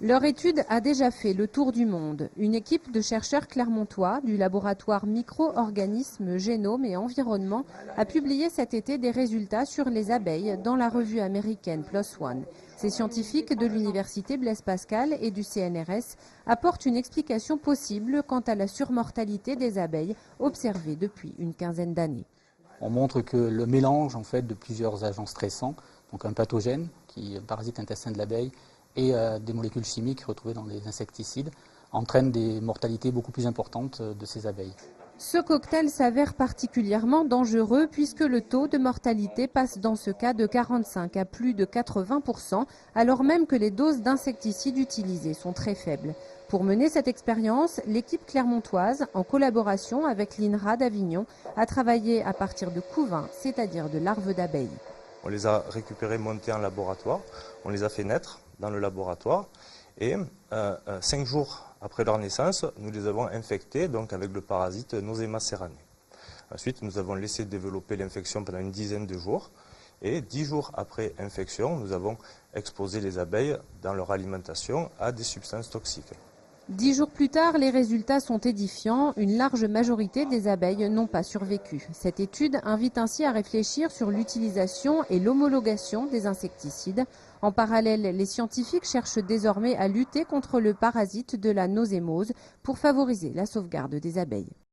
Leur étude a déjà fait le tour du monde. Une équipe de chercheurs clermontois du laboratoire Micro-organismes, Génome et Environnement a publié cet été des résultats sur les abeilles dans la revue américaine PLOS ONE. Ces scientifiques de l'université Blaise Pascal et du CNRS apportent une explication possible quant à la surmortalité des abeilles observée depuis une quinzaine d'années. On montre que le mélange en fait, de plusieurs agents stressants, donc un pathogène qui parasite l'intestin de l'abeille, et des molécules chimiques retrouvées dans les insecticides entraînent des mortalités beaucoup plus importantes de ces abeilles. Ce cocktail s'avère particulièrement dangereux puisque le taux de mortalité passe dans ce cas de 45 à plus de 80%, alors même que les doses d'insecticides utilisées sont très faibles. Pour mener cette expérience, l'équipe clermontoise, en collaboration avec l'INRA d'Avignon, a travaillé à partir de couvains, c'est-à-dire de larves d'abeilles. On les a récupérés, montés en laboratoire, on les a fait naître dans le laboratoire et 5 jours après leur naissance, nous les avons infectés donc avec le parasite Nosema serrani. Ensuite, nous avons laissé développer l'infection pendant une dizaine de jours et 10 jours après infection, nous avons exposé les abeilles dans leur alimentation à des substances toxiques. 10 jours plus tard, les résultats sont édifiants. Une large majorité des abeilles n'ont pas survécu. Cette étude invite ainsi à réfléchir sur l'utilisation et l'homologation des insecticides. En parallèle, les scientifiques cherchent désormais à lutter contre le parasite de la nosémose pour favoriser la sauvegarde des abeilles.